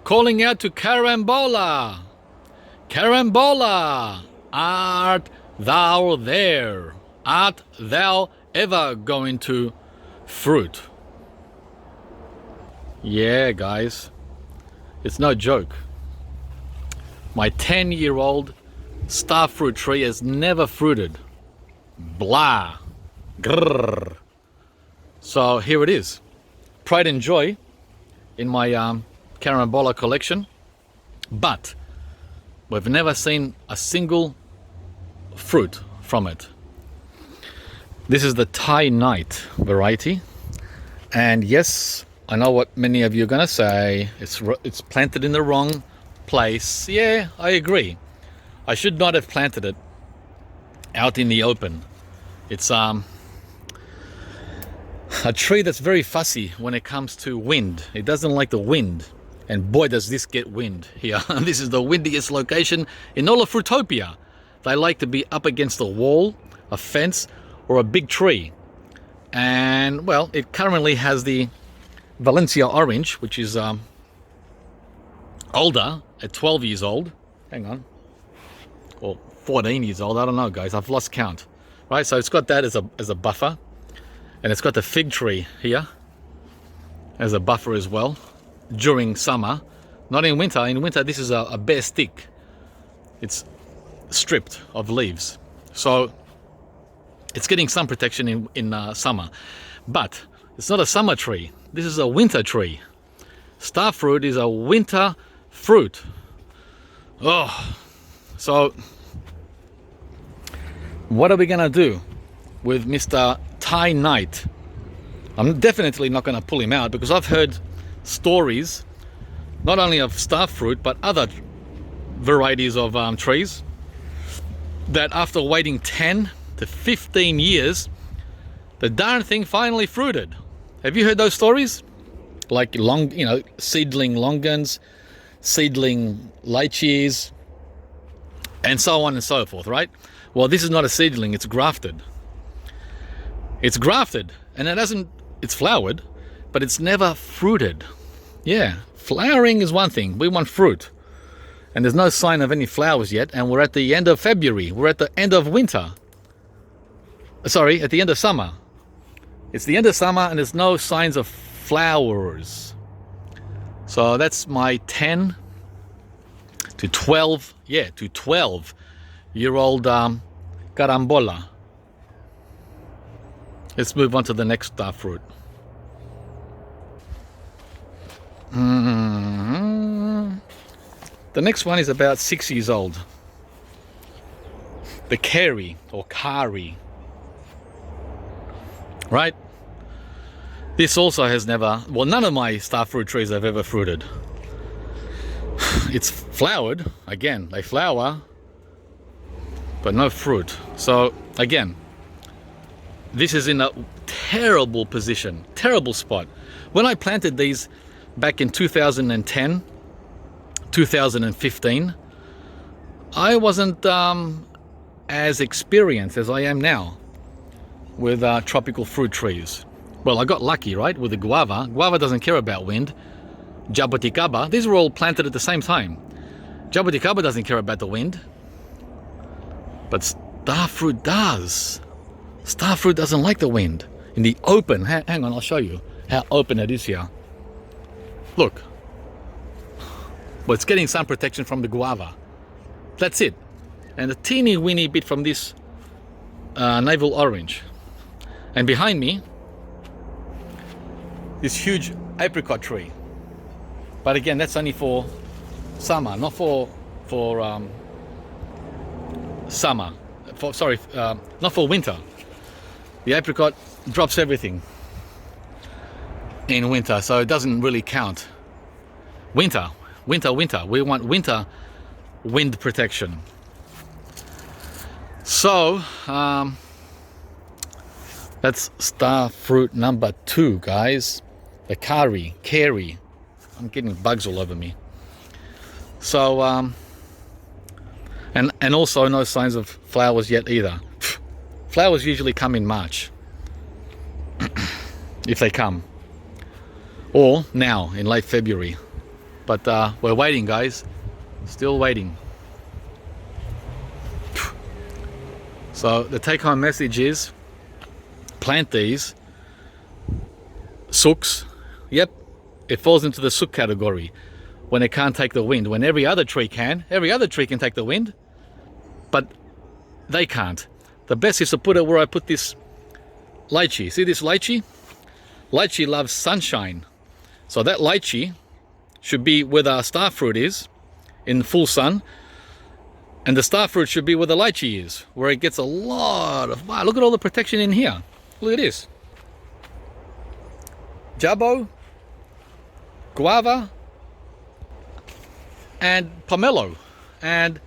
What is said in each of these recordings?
calling out to Carambola. Carambola, art thou there? Art thou ever going to fruit? Yeah, guys, it's no joke. My 10-year-old starfruit tree has never fruited. Blah. Grrr. So here it is. Pride and joy in my carambola collection. But we've never seen a single fruit from it. This is the Thai Night variety. And yes, I know what many of you are going to say. It's planted in the wrong place. Yeah, I agree. I should not have planted it out in the open. It's a tree that's very fussy when it comes to wind. It doesn't like the wind. And boy, does this get wind here. This is the windiest location in all of Fruitopia. They like to be up against a wall, a fence, or a big tree. And well, it currently has the Valencia orange, which is older, at 12 years old. Hang on. Or 14 years old, I don't know, guys. I've lost count. Right, so it's got that as a buffer. And it's got the fig tree here as a buffer as well during summer. Not in winter. In winter, this is a bare stick. It's stripped of leaves. So it's getting sun protection in summer. But it's not a summer tree. This is a winter tree. Starfruit is a winter fruit. Oh, so what are we gonna do with Mr. Thai Night? I'm definitely not gonna pull him out because I've heard stories not only of starfruit but other varieties of trees that after waiting 10 to 15 years, the darn thing finally fruited. Have you heard those stories? Like seedling longans, seedling lychees, and so on and so forth, right? Well, this is not a seedling, it's grafted. It's grafted, and it's flowered, but it's never fruited. Yeah, flowering is one thing, we want fruit. And there's no sign of any flowers yet, and we're at the end of February, we're at the end of winter. Sorry, at the end of summer. It's the end of summer and there's no signs of flowers. So that's my 10 to 12, yeah, to 12-year-old carambola. Let's move on to the next fruit. The next one is about 6 years old. The Kary or Kary. Right? This also has never, well, none of my starfruit trees have ever fruited. It's flowered, again, they flower, but no fruit. So again, this is in a terrible position, terrible spot. When I planted these back in 2010, 2015, I wasn't as experienced as I am now with tropical fruit trees. Well, I got lucky, right, with the guava. Guava doesn't care about wind. Jabuticaba, these were all planted at the same time. Jabuticaba doesn't care about the wind. But starfruit does. Starfruit doesn't like the wind. In the open, hang on, I'll show you how open it is here. Look. Well, it's getting sun protection from the guava. That's it. And a teeny weeny bit from this navel orange. And behind me, this huge apricot tree. But again, that's only for summer, not for summer. Not for winter. The apricot drops everything in winter, so it doesn't really count. Winter. We want winter wind protection. So, that's starfruit number 2, guys. The Kary. I'm getting bugs all over me. So, and also no signs of flowers yet either. Flowers usually come in March, if they come, or now in late February. But we're waiting, guys. Still waiting. So the take-home message is plant these. Sooks, yep, it falls into the sook category when it can't take the wind. When every other tree can take the wind, but they can't. The best is to put it where I put this lychee. See this lychee? Lychee loves sunshine. So that lychee should be where the starfruit is, in full sun. And the starfruit should be where the lychee is, where it gets a lot of... Wow, look at all the protection in here. Look at this. Jabo, guava, and pomelo, and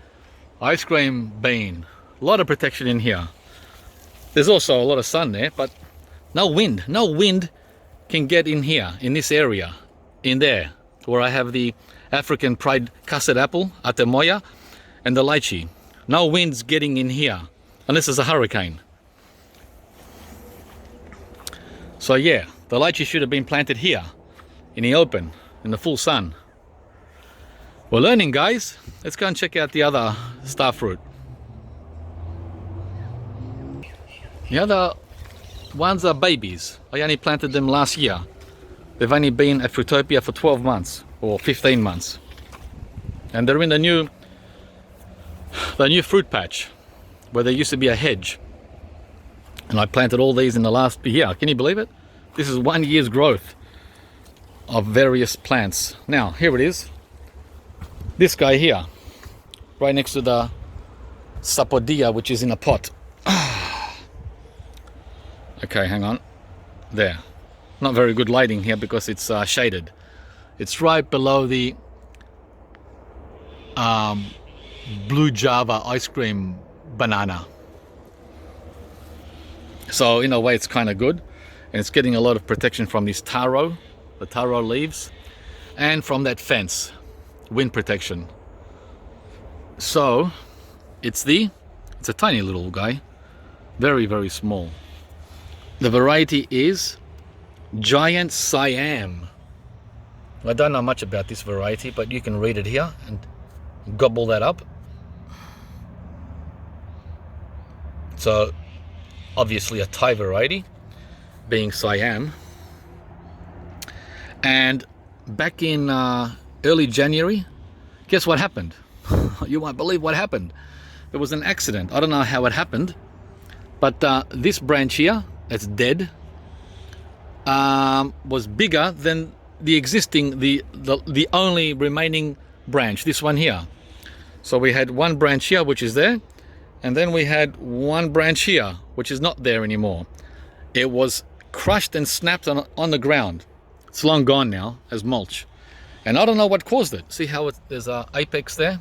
ice cream bean. A lot of protection in here. There's also a lot of sun there, but no wind. No wind can get in here, in this area, in there, where I have the African pride custard apple, atemoya, and the lychee. No wind's getting in here, unless there's a hurricane. So yeah, the lychee should have been planted here, in the open, in the full sun. We're learning, guys. Let's go and check out the other starfruit. The other ones are babies. I only planted them last year. They've only been at Fruitopia for 12 months, or 15 months. And they're in the new fruit patch, where there used to be a hedge. And I planted all these in the last year. Can you believe it? This is 1 year's growth of various plants. Now, here it is. This guy here, right next to the sapodia, which is in a pot. Okay, hang on. There. Not very good lighting here because it's shaded. It's right below the blue Java ice cream banana. So in a way it's kind of good, and it's getting a lot of protection from this taro, the taro leaves, and from that fence, wind protection. So it's a tiny little guy, very, very small. The variety is Giant Siam. I don't know much about this variety, but you can read it here and gobble that up. So obviously a Thai variety, being Siam. And back in early January, guess what happened? You won't believe what happened. There was an accident. I don't know how it happened, but this branch here, that's dead, was bigger than the existing, the only remaining branch, this one here. So we had one branch here, which is there, and then we had one branch here, which is not there anymore. It was crushed and snapped on the ground. It's long gone now as mulch. And I don't know what caused it. See how there's an apex there?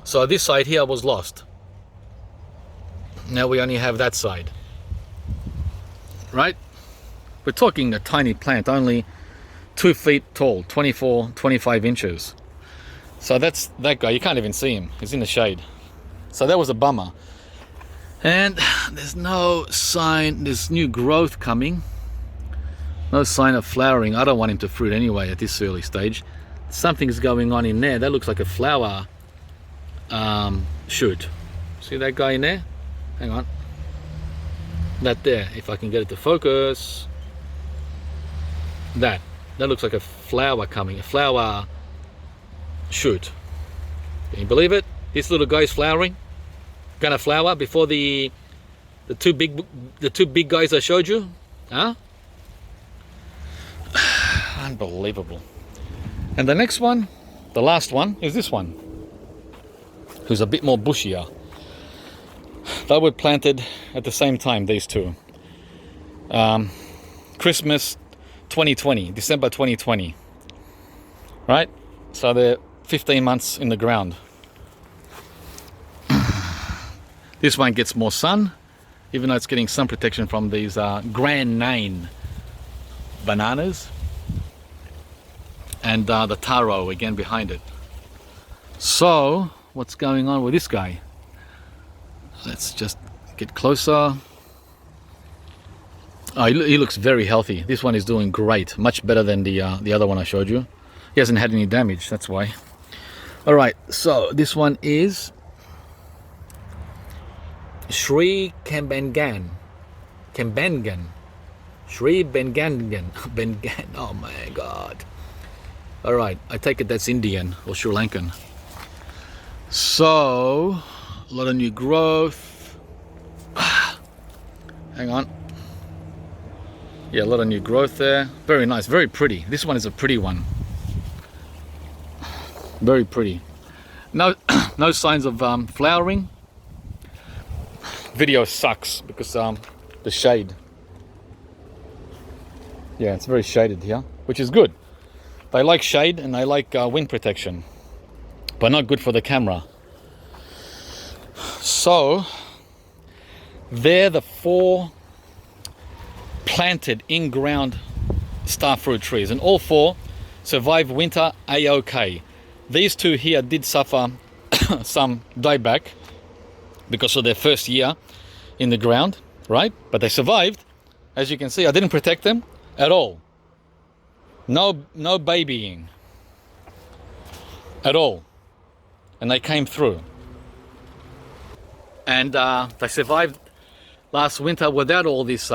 So this side here was lost. Now we only have that side. Right? We're talking a tiny plant, only 2 feet tall, 24, 25 inches. So that's that guy. You can't even see him. He's in the shade. So that was a bummer. And there's no sign, there's new growth coming. No sign of flowering. I don't want him to fruit anyway at this early stage. Something's going on in there. That looks like a flower shoot. See that guy in there? Hang on. That there, if I can get it to focus. That looks like a flower coming, a flower shoot. Can you believe it? This little guy's flowering. Gonna flower before the two big guys I showed you. Huh? Unbelievable. And the next one, the last one, is this one, who's a bit more bushier. They were planted at the same time, these two. Christmas 2020, December 2020. Right? So they're 15 months in the ground. This one gets more sun, even though it's getting sun protection from these Grand Nine bananas. And the taro again behind it. So, what's going on with this guy? Let's just get closer. Oh, he looks very healthy. This one is doing great, much better than the other one I showed you. He hasn't had any damage, that's why. All right, so this one is Sri Kembangan. Sri Bengangan. Bengan. Oh my God. All right, I take it that's Indian or Sri Lankan. So, a lot of new growth. Hang on. Yeah, a lot of new growth there. Very nice, very pretty. This one is a pretty one. Very pretty. No, no signs of flowering. Video sucks because the shade. Yeah, it's very shaded here, which is good. They like shade and they like wind protection, but not good for the camera. So, they're the 4 planted in-ground starfruit trees, and all 4 survived winter a-okay. These 2 here did suffer some dieback because of their first year in the ground, right? But they survived. As you can see, I didn't protect them at all. No babying at all, and they came through, and they survived last winter without all this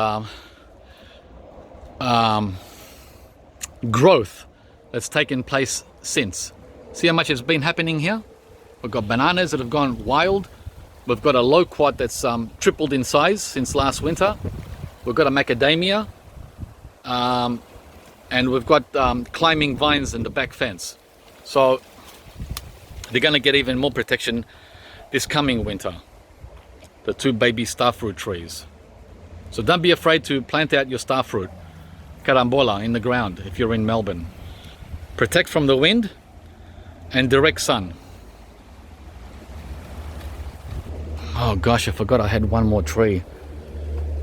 growth that's taken place since. See how much has been happening here? We've got bananas that have gone wild. We've got a loquat that's tripled in size since last winter. We've got a macadamia, and we've got climbing vines in the back fence. So they're going to get even more protection this coming winter, the 2 baby starfruit trees. So don't be afraid to plant out your starfruit carambola in the ground if you're in Melbourne. Protect from the wind and direct sun. Oh gosh, I forgot I had one more tree.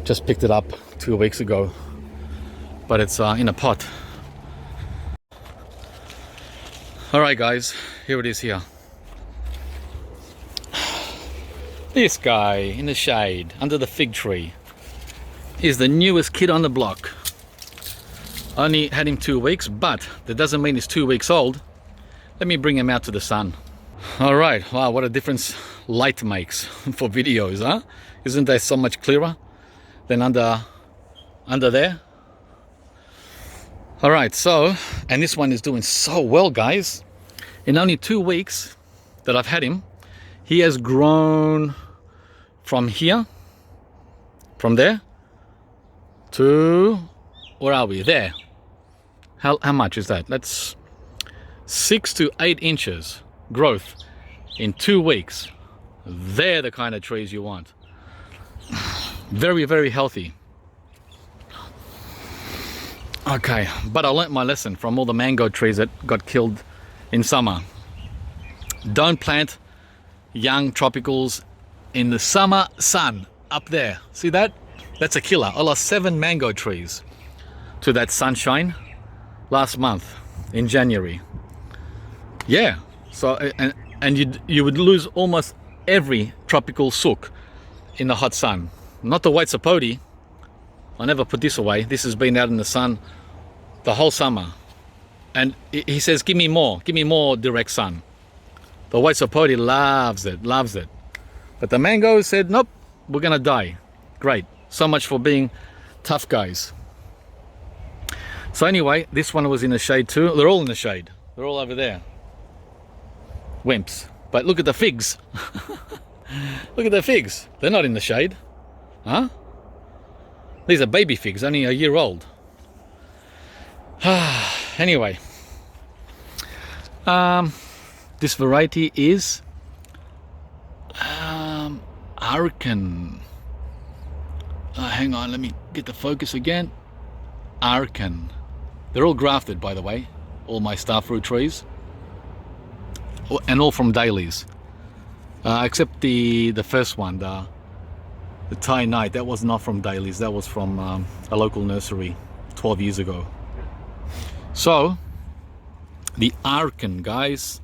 Just picked it up 2 weeks ago, but it's in a pot. All right guys, here it is here. This guy in the shade under the fig tree is the newest kid on the block. Only had him 2 weeks, but that doesn't mean he's 2 weeks old. Let me bring him out to the sun. All right, wow, what a difference light makes for videos, huh? Isn't that so much clearer than under there? All right, so, and this one is doing so well, guys. In only 2 weeks that I've had him, he has grown from here, from there, to, where are we? There. How much is that? That's 6 to 8 inches growth in 2 weeks. They're the kind of trees you want. Very, very healthy. Okay, but I learnt my lesson from all the mango trees that got killed in summer. Don't plant young tropicals in the summer sun up there. See that? That's a killer. I lost 7 mango trees to that sunshine last month in January. Yeah, so and you would lose almost every tropical sook in the hot sun. Not the white sapote. I never put this away. This has been out in the sun the whole summer. And he says, give me more direct sun. The white sapote loves it. But the mango said, nope, we're gonna die. Great, so much for being tough guys. So anyway, this one was in the shade too. They're all in the shade. They're all over there. Wimps. But look at the figs. Look at the figs. They're not in the shade. Huh? These are baby figs, only a year old. Anyway. This variety is Arkin. Hang on, let me get the focus again. Arkin. They're all grafted, by the way. All my starfruit trees. And all from dailies. Except the first one, the Thai Night. That was not from dailies. That was from a local nursery 12 years ago. So, the Arkin, guys.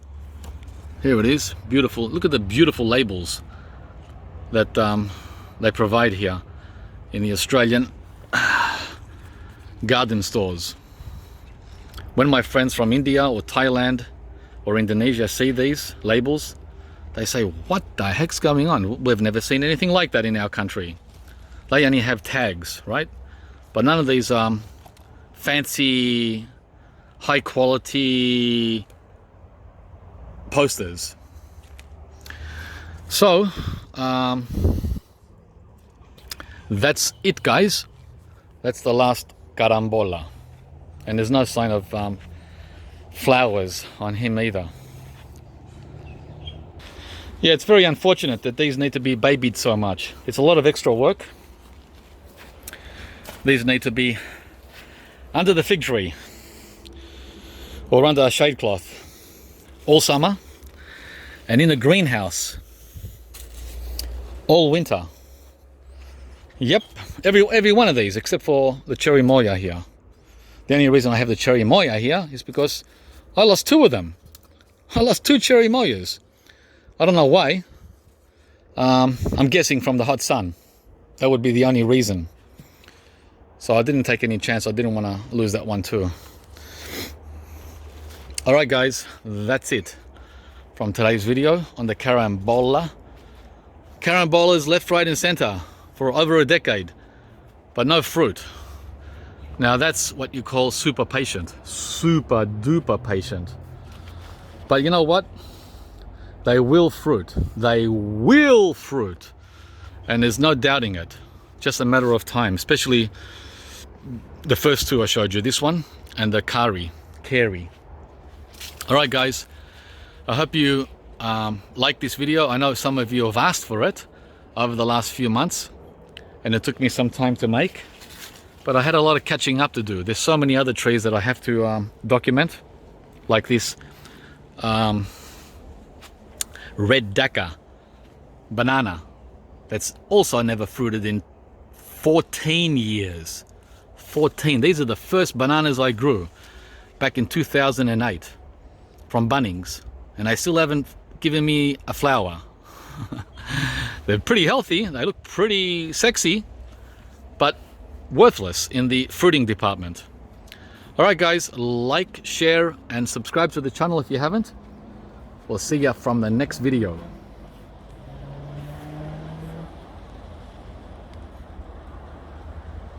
Here it is. Beautiful. Look at the beautiful labels that they provide here in the Australian garden stores. When my friends from India or Thailand or Indonesia see these labels, they say, what the heck's going on? We've never seen anything like that in our country. They only have tags, right? But none of these fancy, high quality posters. So, that's it, guys. That's the last carambola. And there's no sign of flowers on him either. Yeah, it's very unfortunate that these need to be babied so much. It's a lot of extra work. These need to be under the fig tree or under a shade cloth all summer, and in a greenhouse all winter. Yep, every one of these except for the cherry moya here. The only reason I have the cherry moya here is because I lost 2 of them. I lost 2 cherry moyas. I don't know why. I'm guessing from the hot sun. That would be the only reason. So I didn't take any chance. I didn't want to lose that one too. Alright guys, that's it from today's video on the carambola. Carambolas left, right and center for over a decade, but no fruit. Now that's what you call super patient. Super duper patient. But you know what? They will fruit. They will fruit. And there's no doubting it. Just a matter of time, especially the first 2 I showed you, this one and the Kary. Alright guys, I hope you like this video. I know some of you have asked for it over the last few months, and it took me some time to make, but I had a lot of catching up to do. There's so many other trees that I have to document, like this red Dhaka banana that's also never fruited in 14 years. 14. These are the first bananas I grew back in 2008 from Bunnings, and they still haven't given me a flower. They're pretty healthy, they look pretty sexy, but worthless in the fruiting department. Alright guys, like, share and subscribe to the channel if you haven't. We'll see ya from the next video.